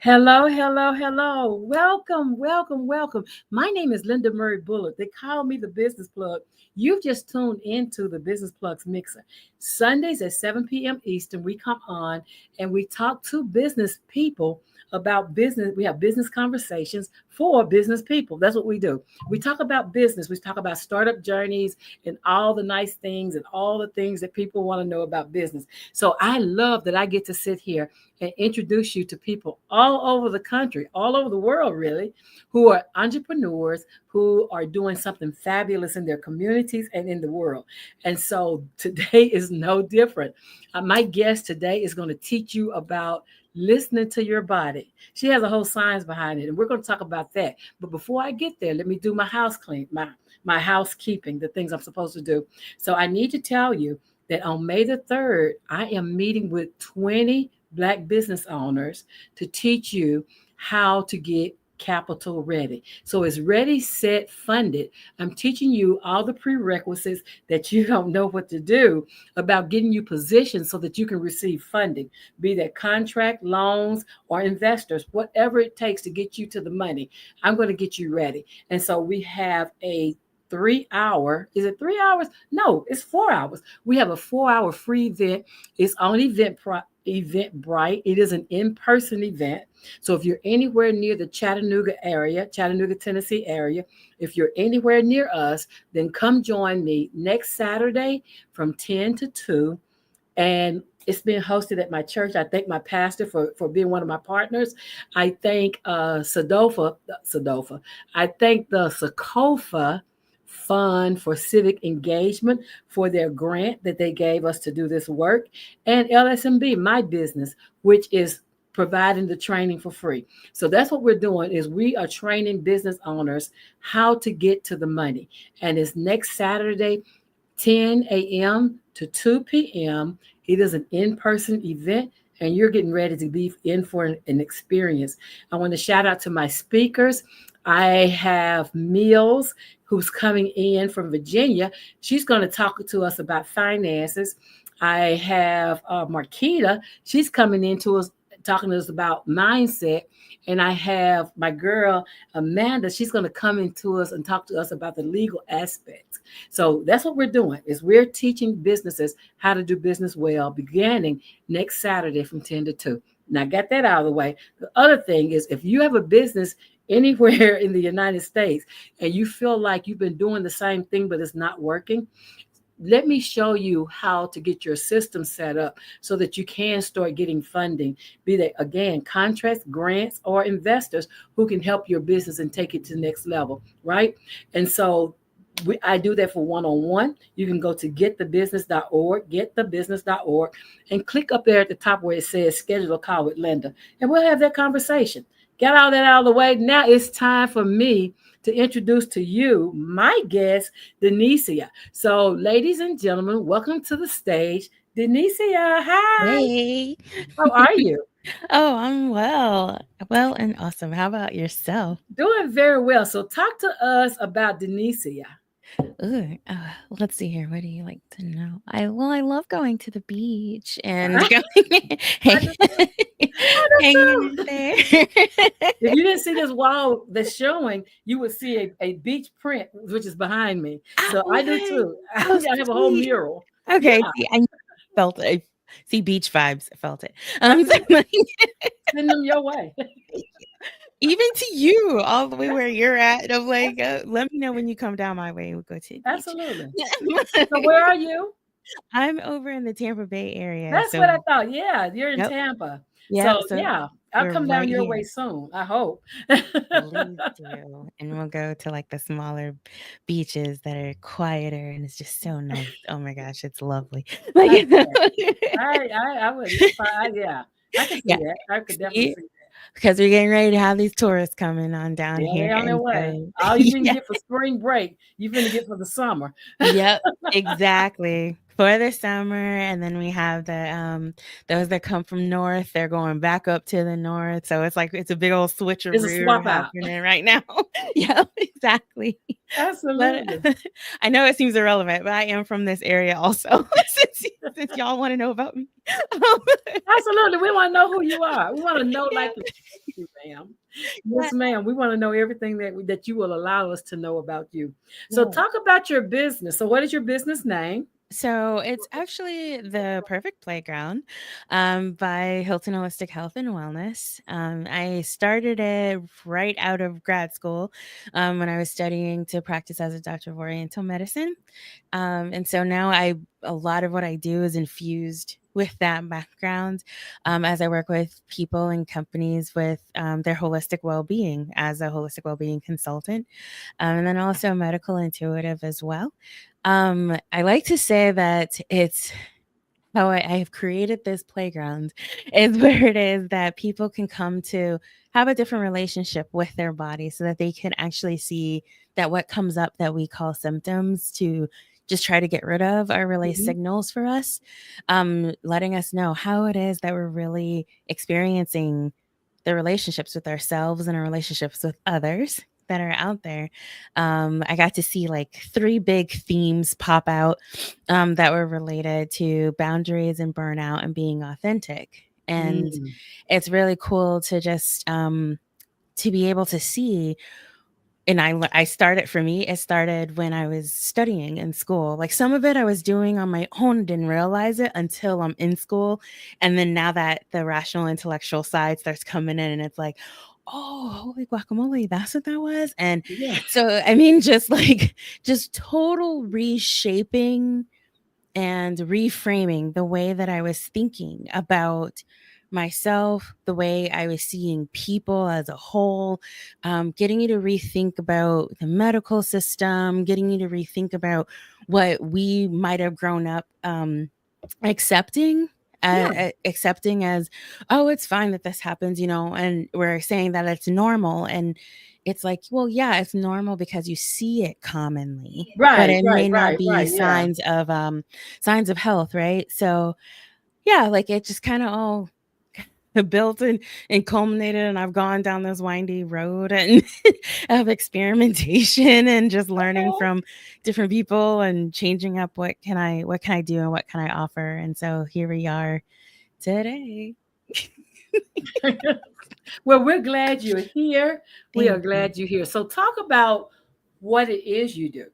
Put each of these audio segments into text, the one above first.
Hello, hello, hello. Welcome, welcome, welcome. My name is Linda Murray Bullard. They call me the Business Plug. You've just tuned into the Business Plugs Mixer. Sundays at 7 p.m. Eastern, we come on and we talk to business people about business. We have business conversations for business people. That's what we do. We talk about business. We talk about startup journeys and all the nice things and all the things that people want to know about business. So I love that I get to sit here and introduce you to people all over the country, all over the world, really, who are entrepreneurs who are doing something fabulous in their communities and in the world. And so today is no different. My guest today is going to teach you about listening to your body. She has a whole science behind it, and we're going to talk about that. But before I get there, let me do my house clean, my housekeeping, the things I'm supposed to do. So I need to tell you that on May the 3rd, I am meeting with 20 Black business owners to teach you how to get capital ready. So it's ready, set, funded. I'm teaching you all the prerequisites that you don't know what to do about getting you positioned so that you can receive funding, be that contract, loans, or investors, whatever it takes to get you to the money. I'm going to get you ready. And so we have a 3 hour, is it 3 hours? No, it's 4 hours. We have a 4 hour free event. It's on Eventbrite. It is an in-person event. So if you're anywhere near the Chattanooga, Tennessee area, if you're anywhere near us, then come join me next Saturday from 10 to 2. And it's being hosted at my church. I thank my pastor for being one of my partners. I thank Sadofa. I thank the Sokofa Fund for Civic Engagement for their grant that they gave us to do this work, and LSMB, my business, which is providing the training for free. So that's what we're doing is we are training business owners how to get to the money. And it's next Saturday, 10 a.m. to 2 p.m. It is an in-person event, and you're getting ready to be in for an experience. I want to shout out to my speakers. I have Mills, who's coming in from Virginia. She's going to talk to us about finances. I have Marquita. She's coming into us talking to us about mindset. And I have my girl, Amanda. She's going to come into us and talk to us about the legal aspects. So that's what we're doing is we're teaching businesses how to do business well, beginning next Saturday from 10 to 2. Now, I got that out of the way. The other thing is if you have a business anywhere in the United States and you feel like you've been doing the same thing, but it's not working, let me show you how to get your system set up so that you can start getting funding, be they, again, contracts, grants, or investors who can help your business and take it to the next level, right? And so I do that for one-on-one. You can go to getthebusiness.org, and click up there at the top where it says schedule a call with Linda, and we'll have that conversation. Get all that out of the way. Now it's time for me to introduce to you my guest, DE'NICEA. So, ladies and gentlemen, welcome to the stage, DE'NICEA. Hi, Hey. how are you? Oh, I'm well and awesome. How about yourself? Doing very well. So, talk to us about DE'NICEA. Ooh, let's see here. What do you like to know? I love going to the beach and going I hang- do too. I hanging do in too. there. If you didn't see this wall that's showing, you would see a beach print, which is behind me. So I do Okay. too. Oh, I have a whole sweet. mural. Yeah, Okay. See, I felt it. I see beach vibes. I felt it. So, okay. Send them your way. even to you, all the way where you're at. I'm like, let me know when you come down my way. We'll go to the beach. Absolutely. So where are you? I'm over in the Tampa Bay area, That's what I so thought. Yeah, you're in yep, Tampa. So yep, so yeah, I'll we're come right down your here. way soon. I hope. Please do, and we'll go to, like, the smaller beaches that are quieter, and it's just so nice. Oh my gosh, it's lovely. I Like, bet. I would. Yeah, I could see yeah, that. I could definitely see? see that. Because we're getting ready to have these tourists coming on down Yeah, here, they on their and way. so All you didn't yeah. get for spring break, you finna get for the summer. Yep, exactly. For the summer, and then we have those that come from north, they're going back up to the north, so it's like it's a big old It's a switcheroo swap out. happening right now. Yep, exactly. But Absolutely. I know it seems irrelevant, but I am from this area also, since y'all wanna know about me. Um, Absolutely. We want to know who you are. We want to know, yeah, like, you, ma'am. Yes, ma'am. We want to know everything that you will allow us to know about you. So, yeah. talk about your business. So, what is your business name? So it's actually the perfect playground by Hilton Holistic Health and Wellness. I started it right out of grad school when I was studying to practice as a doctor of Oriental medicine. And so now a lot of what I do is infused with that background as I work with people and companies with their holistic well-being as a holistic well-being consultant, and then also medical intuitive as well. I like to say that it's how I have created this playground is where it is that people can come to have a different relationship with their body so that they can actually see that what comes up that we call symptoms to just try to get rid of are really Mhm. signals for us, letting us know how it is that we're really experiencing the relationships with ourselves and our relationships with others that are out there. I got to see like three big themes pop out that were related to boundaries and burnout and being authentic. And Mm. it's really cool to just to be able to see. And I started, for me, it started when I was studying in school. Like some of it I was doing on my own, didn't realize it until I'm in school. And then now that the rational intellectual side starts coming in and it's like, oh, holy guacamole, that's what that was. And Yeah. so, I mean, just like, just total reshaping and reframing the way that I was thinking about myself, the way I was seeing people as a whole, getting you to rethink about the medical system, getting you to rethink about what we might have grown up accepting. Yeah. Accepting as, oh, it's fine that this happens, and we're saying that it's normal. And it's like, well, yeah, it's normal because you see it commonly, but Right. it Right. may not Right. be Right. Yeah. signs of health, right? So yeah, like it just kind of all built and culminated, and I've gone down this windy road and of experimentation and just learning Okay. from different people and changing up what can I do and what can I offer. And so here we are today. Well, we're glad you're here. We are Thank you. glad you're here. So, talk about what it is you do.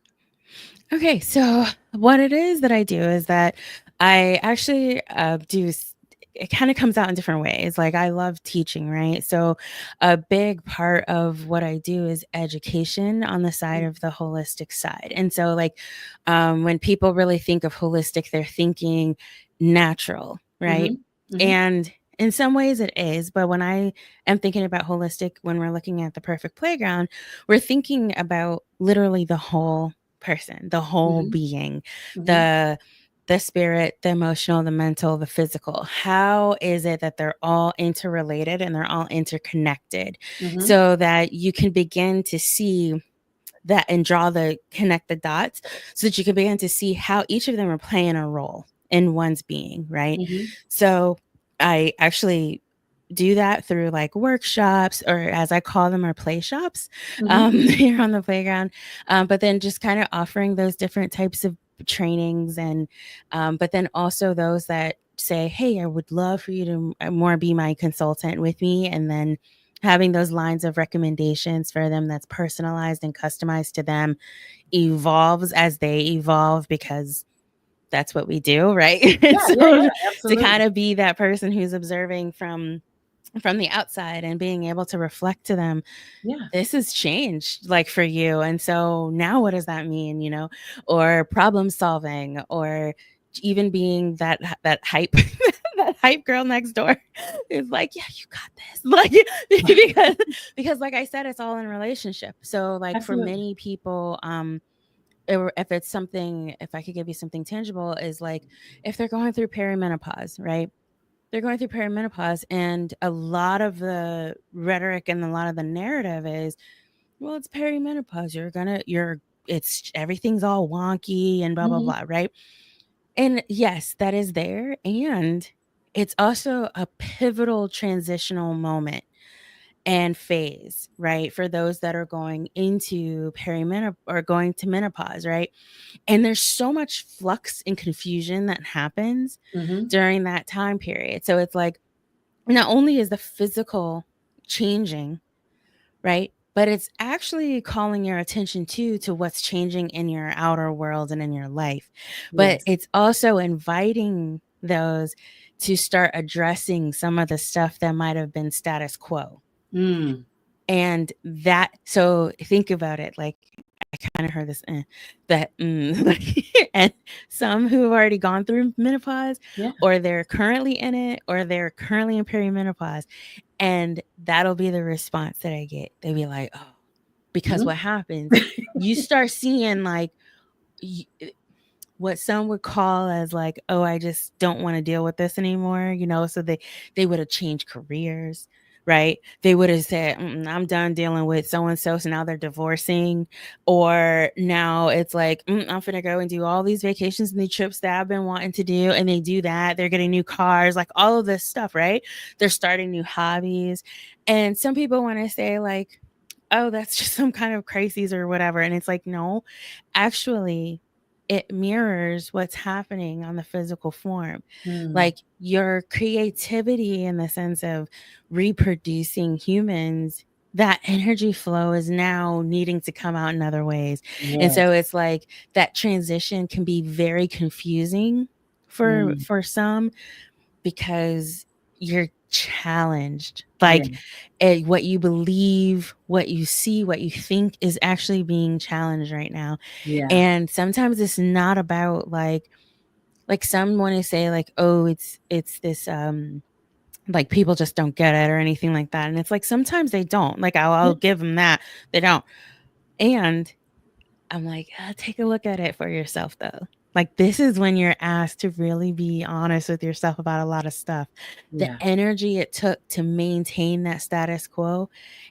Okay, so what it is that I do is that I actually it kind of comes out in different ways. Like I love teaching, right? So a big part of what I do is education on the side of the holistic side. And so like when people really think of holistic, they're thinking natural, right? Mm-hmm. Mm-hmm. And in some ways it is, but when I am thinking about holistic, when we're looking at the perfect playground, we're thinking about literally the whole person, the whole Mm-hmm. being, Mm-hmm. the spirit, the emotional, the mental, the physical. How is it that they're all interrelated and they're all interconnected Mm-hmm. so that you can begin to see that and connect the dots so that you can begin to see how each of them are playing a role in one's being, right? Mm-hmm. So I actually do that through like workshops, or as I call them, our play shops here on the playground. But then just kind of offering those different types of trainings, and but then also those that say, hey, I would love for you to more be my consultant with me, and then having those lines of recommendations for them that's personalized and customized to them evolves as they evolve, because that's what we do, right? And Yeah. Yeah. so Yeah. to kind Absolutely. of be that person who's observing from the outside and being able to reflect to them, Yeah. this has changed like for you, and so now what does that mean, or problem solving, or even being that hype that hype girl next door is like, yeah, you got this, like because like I said, it's all in relationship. So like for Absolutely. many people, or if it's something, if I could give you something tangible, is like if they're going through perimenopause, right? They're going through perimenopause, and a lot of the rhetoric and a lot of the narrative is, well, it's perimenopause. It's everything's all wonky and blah, blah, Mm-hmm. blah, right? And yes, that is there. And it's also a pivotal transitional moment. and phase, right? For those that are going into perimenopause or going to menopause, right? And there's so much flux and confusion that happens Mm-hmm. during that time period. So it's like, not only is the physical changing, right? But it's actually calling your attention to what's changing in your outer world and in your life. But Yes. it's also inviting those to start addressing some of the stuff that might have been status quo. Mm. And that, so think about it, like I kind of heard this and some who have already gone through menopause, Yeah. or they're currently in it, or they're currently in perimenopause, and that'll be the response that I get. They'll be like, oh, because Mm-hmm. what happens, you start seeing like what some would call as like, oh, I just don't want to deal with this anymore, so they would have changed careers, right? They would have said, I'm done dealing with so and so, so now they're divorcing. Or now it's like, I'm gonna go and do all these vacations and these trips that I've been wanting to do, and they do that. They're getting new cars, like all of this stuff, right? They're starting new hobbies. And some people want to say like, oh, that's just some kind of crises or whatever. And it's like, no, actually, it mirrors what's happening on the physical form. Mm. Like your creativity in the sense of reproducing humans, that energy flow is now needing to come out in other ways. And Yes. so it's like that transition can be very confusing Mm. for some, because you're challenged. Yeah. Like what you believe, what you see, what you think is actually being challenged right now. Yeah. And sometimes it's not about like some want to say like, oh, it's this like people just don't get it or anything like that. And it's like sometimes they don't. Like I'll give them that. They don't. And I'm like, take a look at it for yourself, though. Like, this is when you're asked to really be honest with yourself about a lot of stuff. The Yeah. energy it took to maintain that status quo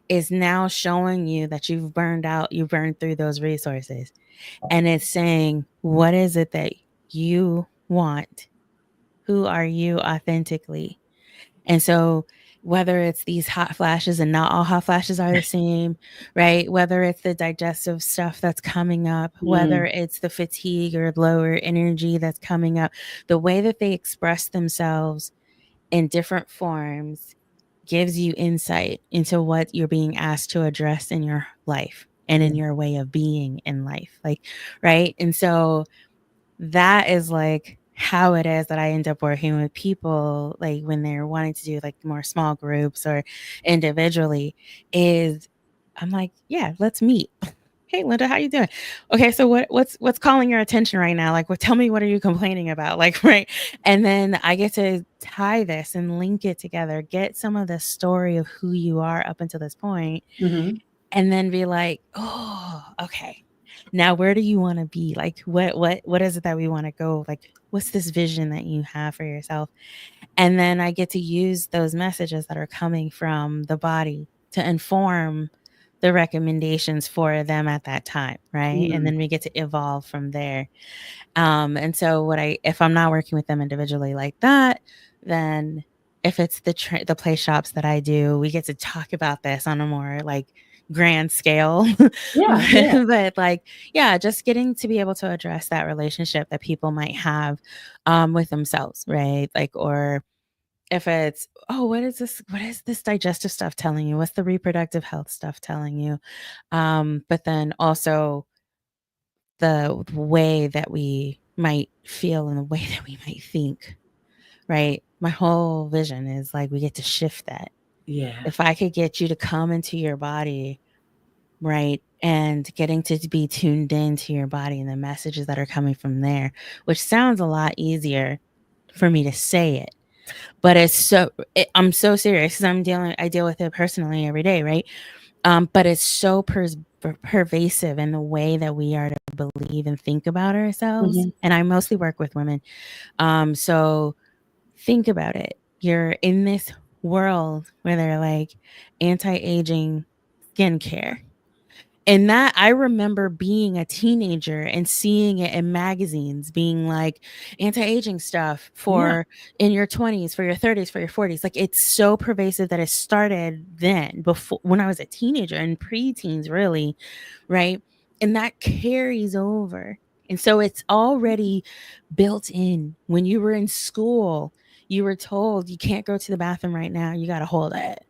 is now showing you that you've burned out, you burned through those resources. And it's saying, what is it that you want? Who are you authentically? And so, whether it's these hot flashes, and not all hot flashes are the same, right? Whether it's the digestive stuff that's coming up, whether Mm. it's the fatigue or lower energy that's coming up, the way that they express themselves in different forms gives you insight into what you're being asked to address in your life and Yeah. in your way of being in life. Like, right? And so, that is like how it is that I end up working with people, like when they're wanting to do like more small groups or individually, is I'm like, yeah, let's meet. Hey Linda, how you doing? Okay, so what's calling your attention right now? Like, tell me, what are you complaining about? Like, right. And then I get to tie this and link it together, get some of the story of who you are up until this point, Mm-hmm. and then be like, oh, okay, now where do you want to be? Like what is it that we want to go? Like, what's this vision that you have for yourself? And then I get to use those messages that are coming from the body to inform the recommendations for them at that time, right? And Mm. then we get to evolve from there. And so if I'm not working with them individually like that, then if it's the play shops that I do, we get to talk about this on a more like grand scale. Yeah. Yeah. But like, yeah, just getting to be able to address that relationship that people might have with themselves, right? Like, or if it's, oh, what is this digestive stuff telling you? What's the reproductive health stuff telling you? But then also the way that we might feel and the way that we might think, right? My whole vision is like we get to shift that. Yeah. If I could get you to come into your body, right, and getting to be tuned into your body and the messages that are coming from there, which sounds a lot easier for me to say it, but I'm so serious because I deal with it personally every day, right? But it's so pervasive in the way that we are to believe and think about ourselves. Mm-hmm. And I mostly work with women. So think about it. You're in this world where they're like anti-aging skincare. And that, I remember being a teenager and seeing it in magazines, being like anti-aging stuff Yeah. for in your 20s, for your 30s, for your 40s. Like, it's so pervasive that it started then, before, when I was a teenager and preteens, really, right? And that carries over. And so it's already built in. When you were in school, you were told you can't go to the bathroom right now. You got to hold it,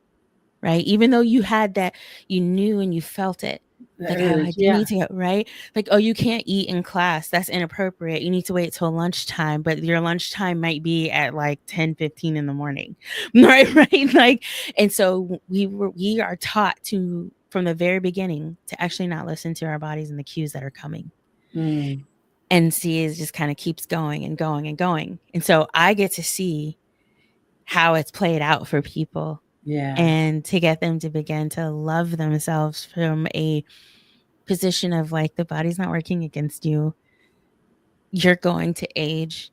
right? Even though you had that, you knew and you felt it. The Like, oh, I urge. do Yeah. need to go, right? Like, oh, you can't eat in class. That's inappropriate. You need to wait till lunchtime, but your lunchtime might be at like 10:15 in the morning. Right, right. Like, and so we are taught to, from the very beginning, to actually not listen to our bodies and the cues that are coming. Mm, And see, it just kind of keeps going and going and going. And so I get to see how it's played out for people, yeah. and to get them to begin to love themselves from a position of like, the body's not working against you. You're going to age.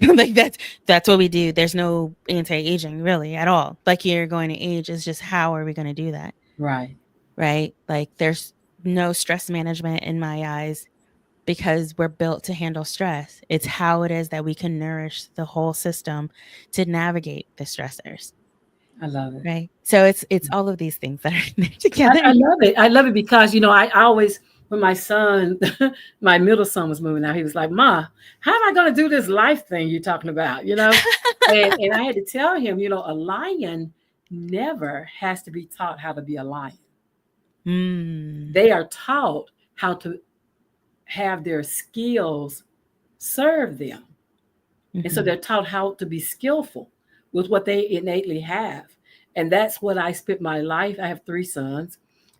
Like, that's what we do. There's no anti-aging really at all. Like, you're going to age. Is just, how are we going to do that? Right. Right? Like, there's no stress management in my eyes, because we're built to handle stress. It's how it is that we can nourish the whole system to navigate the stressors. I love it. Right? So it's all of these things that are there I, together. I love it. I love it because, I always, when my son, my middle son was moving out, he was like, Ma, how am I going to do this life thing you're talking about? And I had to tell him, a lion never has to be taught how to be a lion. Mm. They are taught how to have their skills serve them. And so Mhm. they're taught how to be skillful with what they innately have. And that's what I spent my life. I have three sons.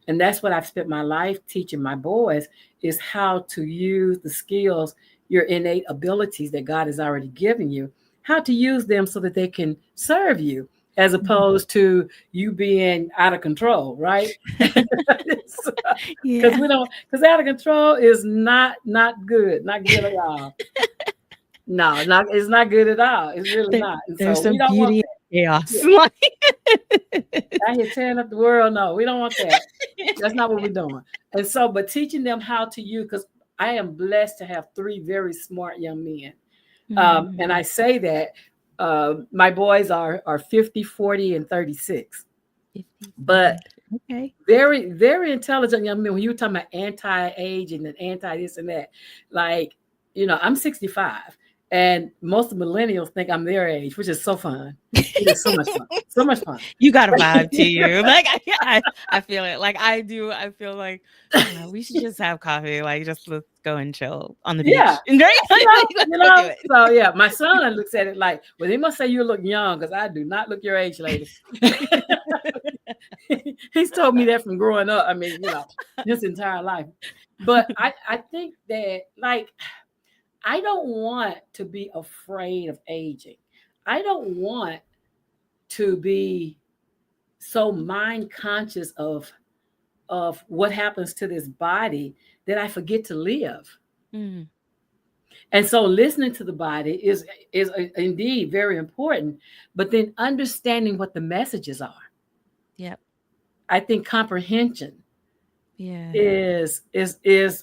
And that's what I've spent my life teaching my boys, is how to use the skills, your innate abilities that God has already given you, how to use them so that they can serve you, as Mhm. opposed to you being out of control, right? Because Yeah. we don't, because out of control is not good, not good at all. No, not it's not good at all. It's really There, not. And there's so we some don't want beauty that. in chaos. Yeah. Like, Out here tearing up the world. No, we don't want that. That's not what we're doing. And so, but teaching them how to use, because I am blessed to have three very smart young men. And Mhm. I say that my boys are 50, 40, and 36. 50, 40. But Okay. very, very intelligent young men. When you were talking about anti-age and anti this and that, like, I'm 65, and most of millennials think I'm their age, which is so fun. It is so much fun. So much fun. You got a vibe to you. Like, I feel it. Like, I do. I feel like, I don't know, we should just have coffee. Like, just let's go and chill on the Yeah. beach. Right? You know, Let's you go do know. it. So yeah, my son looks at it like, well, they must say you look young, because I do not look your age, lady. He's told me that from growing up. I mean, his entire life. But I think that, like, I don't want to be afraid of aging. I don't want to be so mind conscious of what happens to this body that I forget to live. Mm, And so listening to the body is indeed very important, but then understanding what the messages are. yep. I think comprehension Yeah. is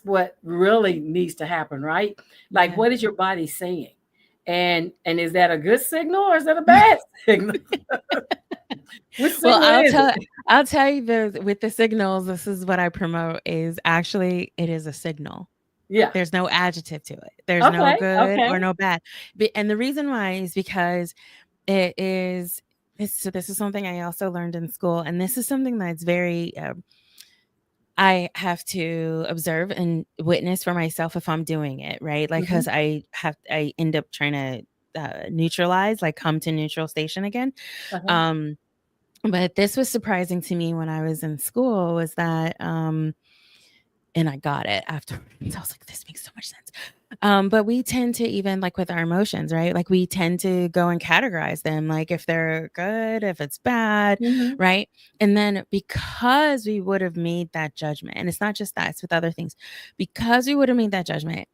what really needs to happen, right? Like, Yeah. what is your body saying? And is that a good signal or is that a bad signal? Which Well, signal is it? I'll tell you, with the signals, this is what I promote, is actually, it is a signal. Yeah. There's no adjective to it. There's no Okay. good Okay. or no bad. And the reason why is because it is so this is something I also learned in school, and this is something that's very I have to observe and witness for myself if I'm doing it, right? Like, Hmm. because I end up trying to neutralize, like, come to neutral station again. Uh-huh. Um, but this was surprising to me when I was in school, was that and I got it afterwards. I was like, this makes so much sense. But we tend to, even like with our emotions, right? Like, we tend to go and categorize them, like if they're good, if it's bad, Hmm. right? And then, because we would have made that judgment, and it's not just that, it's with other things, because we would have made that judgment,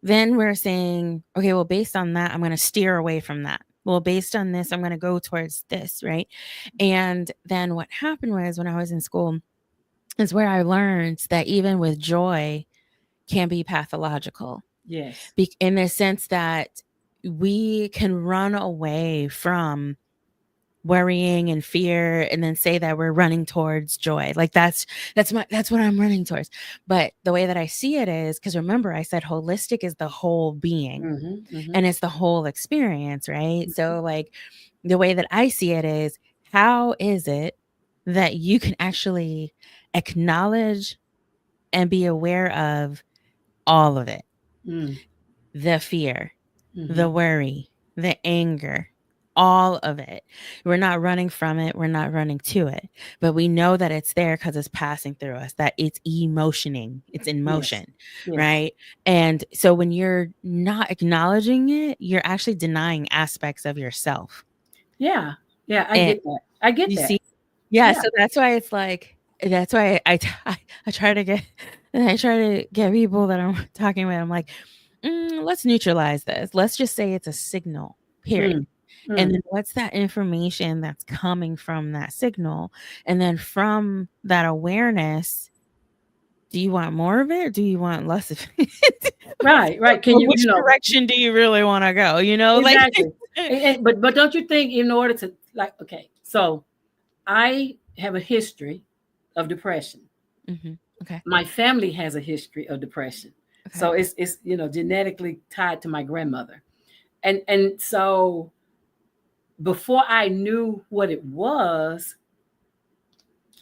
then we're saying, okay, well, based on that, I'm going to steer away from that. Well, based on this, I'm going to go towards this, right? And then what happened was, when I was in school, is where I learned that even with joy can be pathological, Yes. in the sense that we can run away from worrying and fear and then say that we're running towards joy. Like that's what I'm running towards. But the way that I see it is, because remember I said holistic is the whole being Mm-hmm. Mm-hmm. and it's the whole experience, right? So like the way that I see it is, how is it that you can actually acknowledge and be aware of all of it? Mm. The fear, Mm-hmm. the worry, the anger, all of it. We're not running from it. We're not running to it. But we know that it's there because it's passing through us, that it's emotioning, it's in Yes. motion, Yes. right? And so when you're not acknowledging it, you're actually denying aspects of yourself. Yeah. Yeah. I And get that. I get you that. see, yeah, Yeah. so that's why it's like, that's why I try to get, and I try to get people that I'm talking with. I'm like, let's neutralize this. Let's just say it's a signal, period. Mm. And Mm. then what's that information that's coming from that signal? And then from that awareness, do you want more of it or do you want less of it? Right. Right. Can Or you, which direction do you really want to go? Like, exactly. But don't you think in order to like, okay, so I have a history of depression. Okay. My family has a history of depression. Okay. So it's genetically tied to my grandmother. And so before I knew what it was,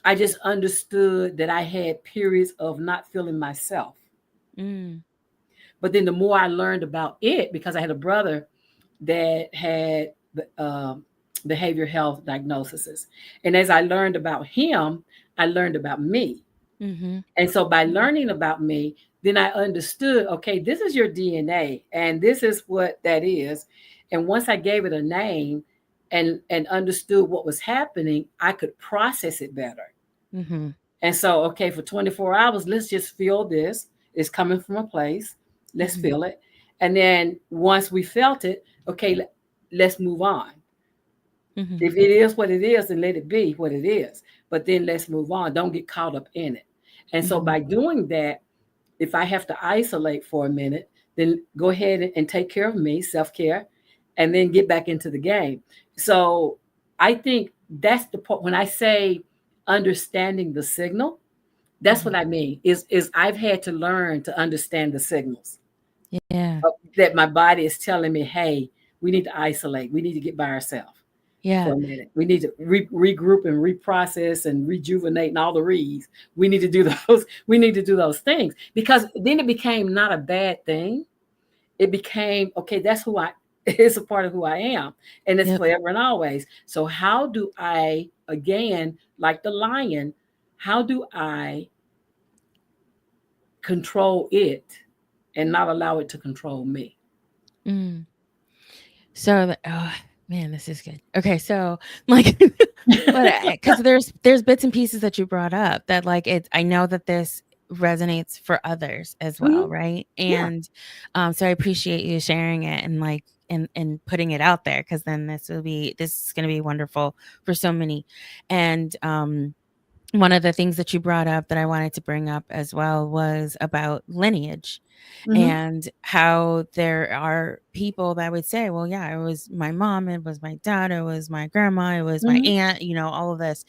I just understood that I had periods of not feeling myself. Mm, But then the more I learned about it, because I had a brother that had behavioral health diagnoses. And as I learned about him, I learned about me. mm-hmm. And so by learning about me, then I understood, okay, this is your DNA and this is what that is. And once I gave it a name and understood what was happening, I could process it better. Mm-hmm. And so, okay, for 24 hours, let's just feel this. It's coming from a place. Let's Mm-hmm. feel it. And then once we felt it, okay, let's move on. Mm-hmm. If it is what it is, then let it be what it is. But then let's move on. Don't get caught up in it. And so Mm-hmm. by doing that, if I have to isolate for a minute, then go ahead and take care of me, self care, and then get back into the game. So I think that's the part when I say understanding the signal, that's Mm-hmm. what I mean. Is I've had to learn to understand the signals Yeah. that my body is telling me, hey, we need to isolate. We need to get by ourselves Yeah. for a minute. We need to regroup and reprocess and rejuvenate and all the reads. We need to do those. We need to do those things because then it became not a bad thing. It became okay. That's who I. It's a part of who I am, and it's Yep. forever and always. So how do I again, like the lion? How do I control it and not allow it to control me? Mm. So, oh man, this is good. Okay, so like, but because there's bits and pieces that you brought up that like it's, I know that this resonates for others as well, Mhm. right? Yeah. And so I appreciate you sharing it and like and putting it out there, because then this is going to be wonderful for so many. And one of the things that you brought up that I wanted to bring up as well was about lineage, Hmm. and how there are people that would say, well, yeah, it was my mom, it was my dad, it was my grandma, it was my Hmm. aunt, all of this.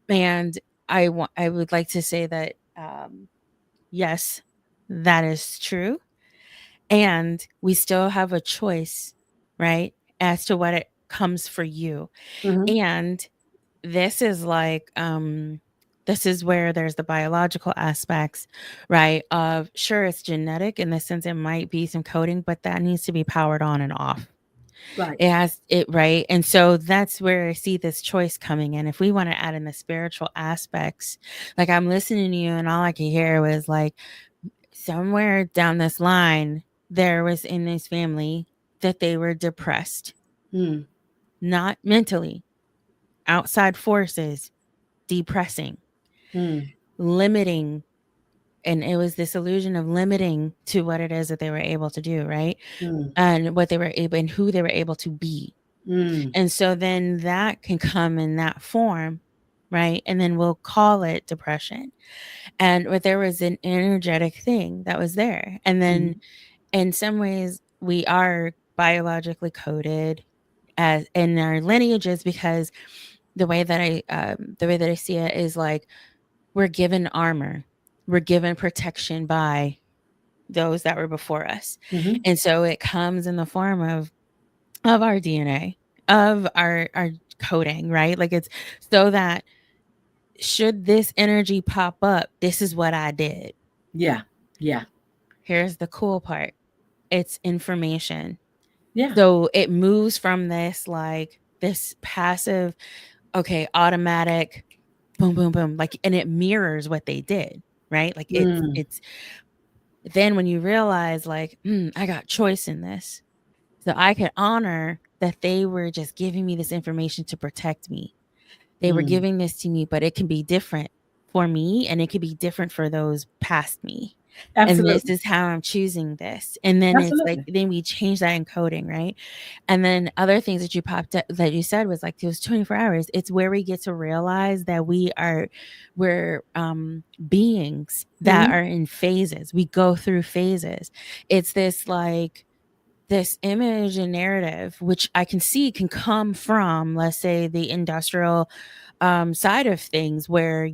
And I would like to say that yes, that is true. And we still have a choice, right? As to what it comes for you. Hmm. And this is like this is where there's the biological aspects, right? Of sure, it's genetic in the sense it might be some coding, but that needs to be powered on and off. Right. It has it, right? And so that's where I see this choice coming in. If we want to add in the spiritual aspects, like I'm listening to you and all I could hear was like somewhere down this line there was in this family that they were depressed, Mm. not mentally, outside forces depressing, Mm. limiting. And it was this illusion of limiting to what it is that they were able to do, right? Mm. And what they were able and who they were able to be. Mm. And so then that can come in that form, right? And then we'll call it depression. But there was an energetic thing that was there. And then Mhm. in some ways we are biologically coded as in our lineages, because the way that I see it is like we're given armor, we're given protection by those that were before us. Mhm. And so it comes in the form of our DNA, of our coding, right? Like it's so that should this energy pop up, this is what I did. Yeah. Yeah. Here's the cool part. It's information. Yeah. So it moves from this like this passive, okay, automatic, boom, boom, boom, like, and it mirrors what they did, right? Like Mm. it's then when you realize like, I got choice in this. So I could honor that they were just giving me this information to protect me. They were Mm. giving this to me, but it can be different for me and it could be different for those past me. And this Absolutely. is how I'm choosing this. And then it's like, Absolutely. then we change that encoding, right? And then other things that you popped up that you said was like, it was 24 hours. It's where we get to realize that we're beings that Mhm. are in phases. We go through phases. It's this like, this image and narrative, which I can see can come from, let's say, the industrial side of things, where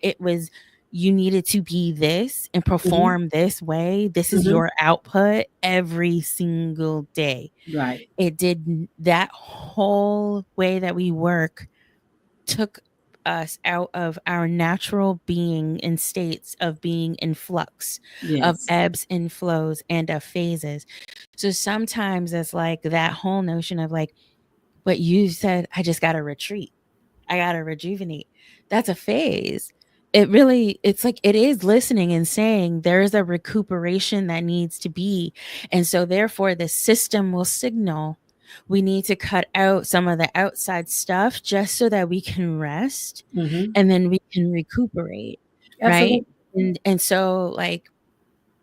it was you needed to be this and Mhm. perform this way. This is Mhm. your output every single day. Right. That whole way that we work took us out of our natural being in states of being in flux, of Yes. ebbs and flows, and of phases. So sometimes it's like that whole notion of like what you said, I just got to retreat. I got to rejuvenate. That's a phase. It's like it is listening and saying there's a recuperation that needs to be. And so, therefore, the system will signal we need to cut out some of the outside stuff just so that we can rest Mhm. and then we can recuperate. Right. Absolutely. And so, like,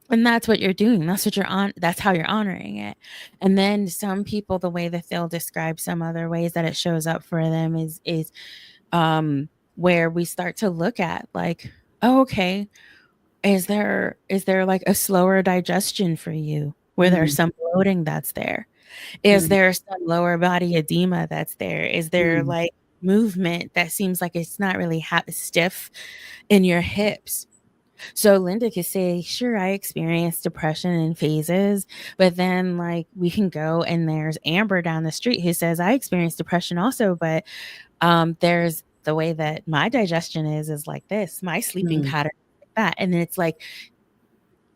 and that's what you're doing. That's what you're on. That's how you're honoring it. And then some people, the way that they'll describe some other ways that it shows up for them is um where we start to look at like, oh, okay, is there like a slower digestion for you where there's Mm. some bloating that's there? Is Mm. there some lower body edema that's there? Is there Mm. like movement that seems like it's not really stiff in your hips? So Linda could say, sure, I experienced depression in phases, but then like we can go and there's Amber down the street who says, I experienced depression also, but there's the way that my digestion is like this, my sleeping Mm. pattern is like that. And then it's like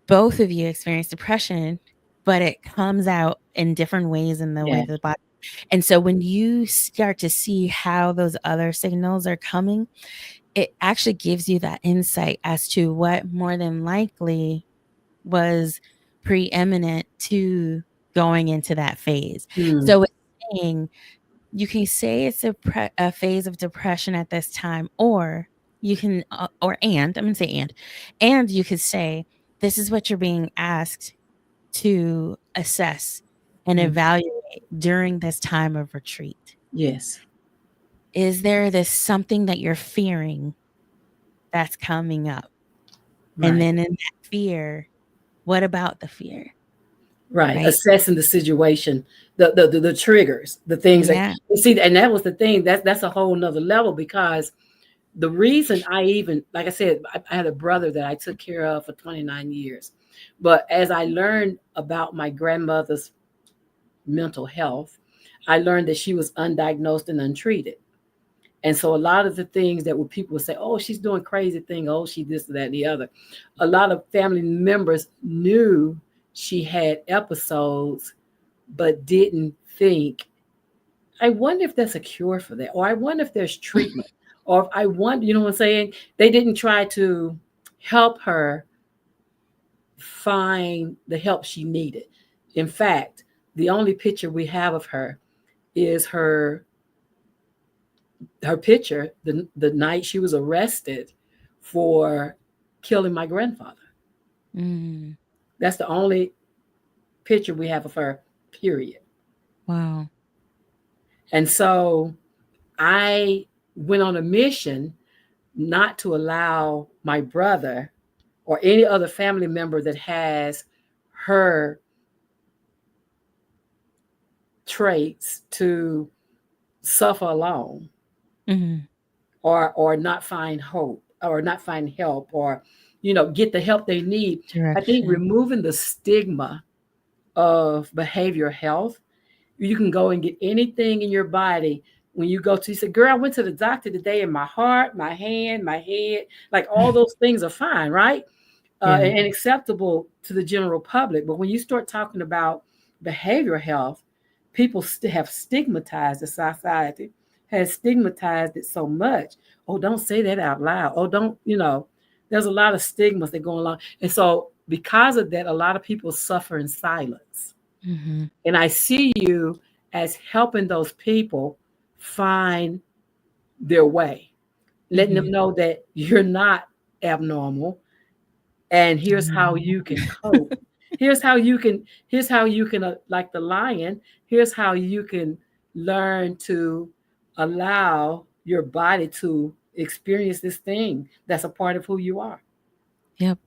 both of you experience depression, but it comes out in different ways in the way Yeah. the body. And so when you start to see how those other signals are coming, it actually gives you that insight as to what more than likely was preeminent to going into that phase. Mm. So it's saying you can say it's a phase of depression at this time, or you can, I'm going to say, and you could say, this is what you're being asked to assess and Mm. evaluate during this time of retreat. Yes. Is there this something that you're fearing that's coming up? And Right. then in that fear, what about the fear? Right. Right? Assessing the situation, the triggers, the things that Yeah. you see, and that was the thing. That's a whole nother level because the reason I even, like I said, I had a brother that I took care of for 29 years. But as I learned about my grandmother's mental health, I learned that she was undiagnosed and untreated. And so a lot of the things that people would say, oh, she's doing crazy thing, oh, she this, that, and the other. A lot of family members knew she had episodes, but didn't think, I wonder if there's a cure for that, or I wonder if there's treatment, or if I wonder, you know what I'm saying? They didn't try to help her find the help she needed. In fact, the only picture we have of her is her picture the night she was arrested for killing my grandfather. Mm, That's the only picture we have of her, period. wow. And so I went on a mission not to allow my brother or any other family member that has her traits to suffer alone, Mhm. or not find hope, or not find help, or get the help they need. I think Direction. removing the stigma of behavioral health, you can go and get anything in your body. When you go to, you say, girl, I went to the doctor today, and my heart, my hand, my head, like all those things are fine, right? Yeah. And acceptable to the general public. But when you start talking about behavioral health, people have stigmatized, the society has stigmatized it so much. Oh, don't say that out loud. Oh, don't, there's a lot of stigmas that go along. And so because of that, a lot of people suffer in silence. Mhm. And I see you as helping those people find their way, letting them Mhm. know that you're not abnormal, and I here's how know. you can cope. Here's how you can like the lion, here's how you can learn to allow your body to experience this thing that's a part of who you are. Yep.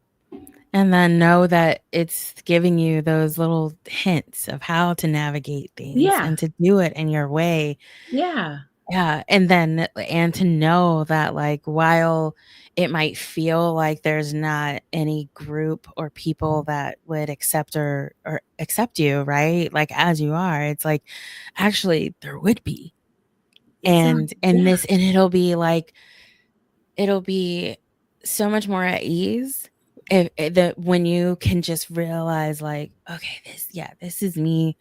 And then know that it's giving you those little hints of how to navigate things Yeah, and to do it in your way. yeah, Yeah, and to know that, like, while it might feel like there's not any group or people that would accept or accept you, right? Like, as you are, it's like, actually, there would be. exactly, And yeah, this and it'll be like it'll be so much more at ease if that when you can just realize, like, okay, this is me.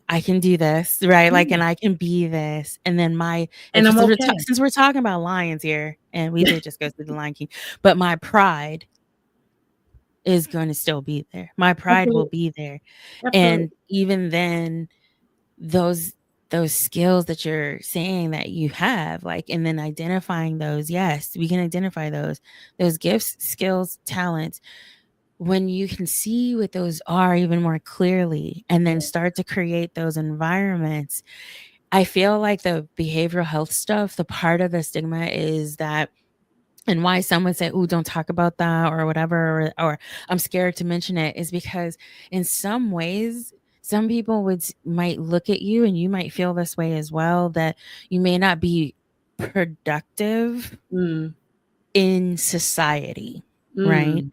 I can do this, right? Like, yeah. and I can be this. And then And if I'm since okay. since we're talking about lions here, and we did just go through the Lion King, but my pride is going to still be there. My pride will Absolutely, be there. And absolutely. even then, those those skills that you're saying that you have, like, and then identifying those, yes, we can identify those gifts, skills, talents. When you can see what those are even more clearly and then Yeah. start to create those environments, I feel like the behavioral health stuff, the part of the stigma is that, and why some would say, "Oh, don't talk about that," or whatever, or "I'm scared to mention it," is because in some ways, some people might look at you, and you might feel this way as well, that you may not be productive Mm, in society, right? mm,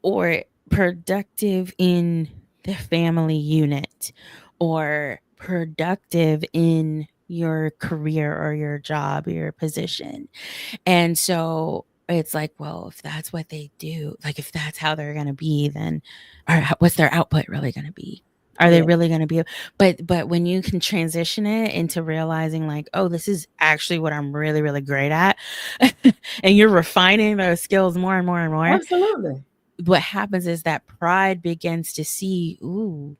Or productive in the family unit, or productive in your career or your job or your position. And so it's like, well, if that's what they do, like if that's how they're going to be, then what's their output really going to be? Are they yeah. really going to be? But when you can transition it into realizing, like, oh, this is actually what I'm really, really great at, and you're refining those skills more and more and more, Absolutely. what happens is that pride begins to see, ooh,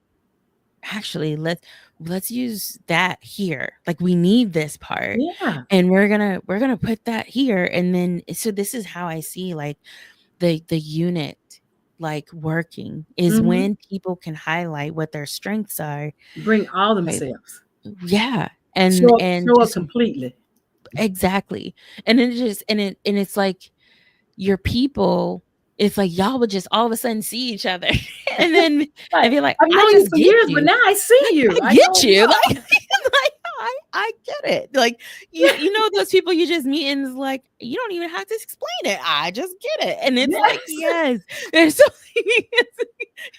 actually, let's use that here. Like, we need this part, Yeah. and we're gonna put that here. And then so this is how I see, like, the unit, like, working is Hmm. when people can highlight what their strengths are. Bring all Right. themselves. Yeah. Show up, And show up just completely. exactly. And it just and it's like your people, it's like y'all would just all of a sudden see each other and then Like, and be like, I've I known you just for get years, but you. now I see I you. I get know, you. yeah. Like, like I get it. Like, you know those people you just meet and it's like, you don't even have to explain it. I just get it. And it's like, Yes, yes. And so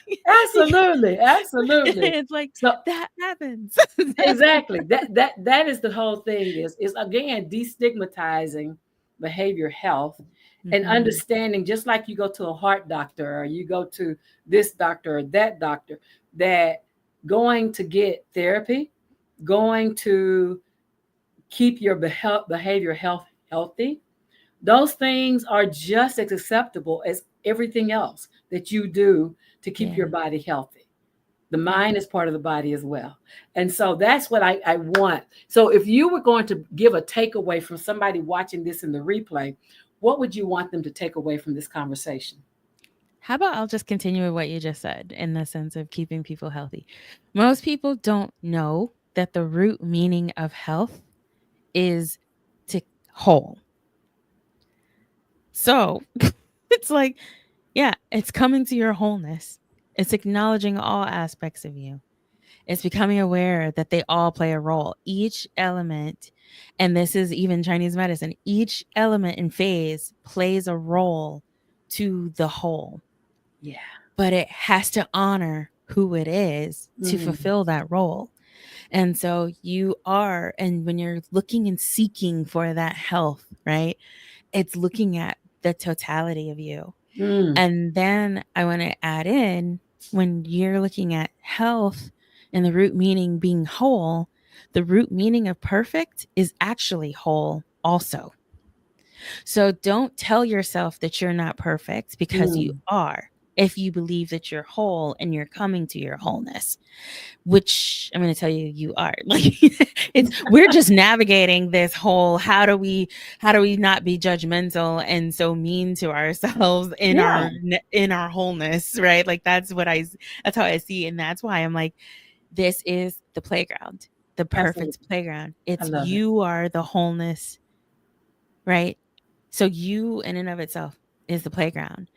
because absolutely, absolutely. it's like So that happens. exactly, that is the whole thing, is again destigmatizing behavior health, and Mhm. understanding, just like you go to a heart doctor, or you go to this doctor or that doctor, that going to get therapy, going to keep your behavior health healthy, those things are just as acceptable as everything else that you do to keep your Yeah. body healthy. The Yep. mind is part of the body as well. And so that's what I want. So if you were going to give a takeaway from somebody watching this in the replay, what would you want them to take away from this conversation? How about I'll just continue with what you just said in the sense of keeping people healthy. Most people don't know that the root meaning of health is to whole. So it's like, yeah, it's coming to your wholeness. It's acknowledging all aspects of you. It's becoming aware that they all play a role. Each element, and this is even Chinese medicine, each element and phase plays a role to the whole. Yeah. But it has to honor who it is to Mm. fulfill that role. And so you are, and when you're looking and seeking for that health, right? It's looking at the totality of you. Mm. And then I want to add in, when you're looking at health and the root meaning being whole, the root meaning of perfect is actually whole also. So don't tell yourself that you're not perfect, because you Mm. are, if you believe that you're whole and you're coming to your wholeness, which I'm going to tell you, you are. Like, we're just navigating this whole, how do we not be judgmental and so mean to ourselves Yeah. in our wholeness, right? Like, that's how I see it. And that's why I'm like, this is the playground, the perfect Absolutely. playground. I It's, love it. you are the wholeness, right? So you in and of itself is the playground.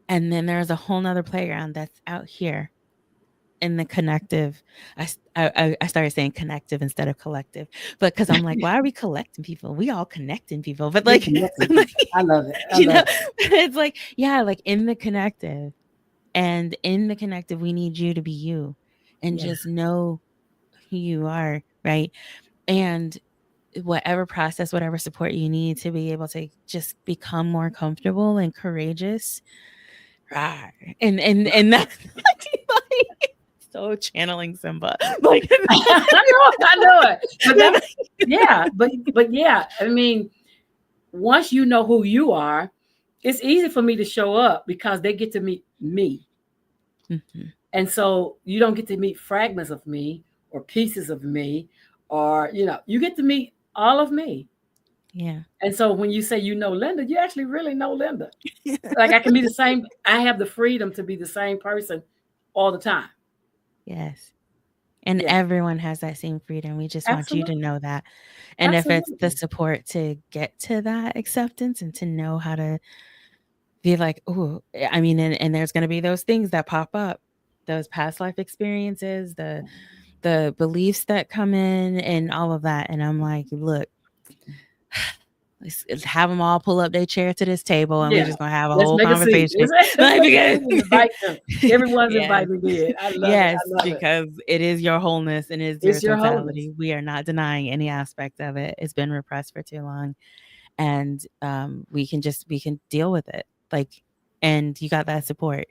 And then there's a whole nother playground that's out here in the connective. I started saying connective instead of collective, but because I'm like, why are we collecting people? We all connecting people, but You're like, connecting like, people. I love it. I you know, love it. it's like, yeah, like in the connective, and in the connective, we need you to be you, and Yeah. just know who you are, right? And whatever process, whatever support you need to be able to just become more comfortable and courageous. Rah. And that's like so channeling Simba. Like, I know it. But that's yeah, but yeah, I mean, once you know who you are, it's easy for me to show up because they get to meet me. Mhm. And so you don't get to meet fragments of me or pieces of me, or you get to meet all of me. Yeah. And so when you say Linda, you actually really know Linda. Like I can be the same, I have the freedom to be the same person all the time. Yes. And Yeah, everyone has that same freedom. We just want you to absolutely. know that. And if it's the Absolutely. support to get to that acceptance and to know how to be like, oh, I mean, and there's going to be those things that pop up, those past life experiences, the beliefs that come in and all of that. And I'm like, look, let's have them all pull up their chair to this table, and we're Yeah. just gonna have a Let's whole make a scene. conversation. Let's Like, make a scene because and invite them. Everyone's yes, invited in. I love it. yes, I love it. because it is your wholeness and it is your It's your wholeness. totality. We are not denying any aspect of it. It's been repressed for too long, and we can deal with it. Like, and you got that support,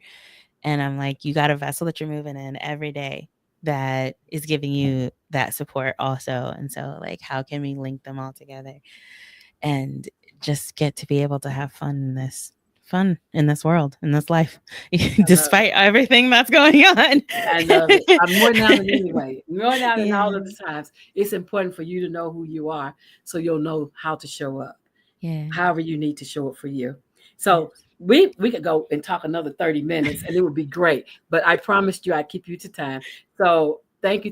and I'm like, you got a vessel that you're moving in every day that is giving you that support also. And so, like, how can we link them all together and just get to be able to have fun in this world, in this life, I love it. despite everything that's going on. I love it. I'm more now than anyway. More now than all Yeah. of the times. It's important for you to know who you are so you'll know how to show up, Yeah. however you need to show up for you. So Yes. we could go and talk another 30 minutes and it would be great. But I promised you I'd keep you to time. So thank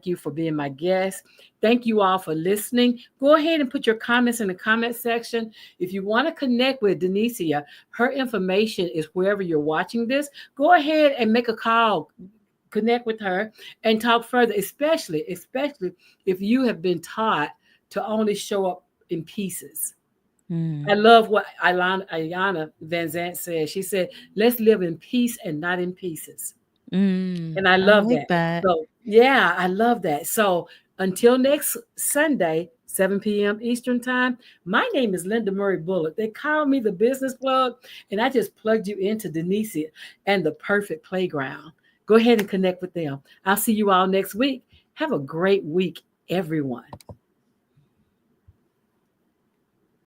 you for being my guest. Thank you all for listening. Go ahead and put your comments in the comment section. If you want to connect with DE'NICEA, her information is wherever you're watching this. Go ahead and make a call, connect with her, and talk further, especially if you have been taught to only show up in pieces. I Mm. love what Ayana Van Zant said. She said, let's live in peace and not in pieces. And I I love like that. that. So, yeah, I love that. So, until next Sunday, 7 p.m. Eastern Time, my name is Linda Murray Bullock. They call me the business plug, and I just plugged you into DE'NICEA and the perfect playground. Go ahead and connect with them. I'll see you all next week. Have a great week, everyone.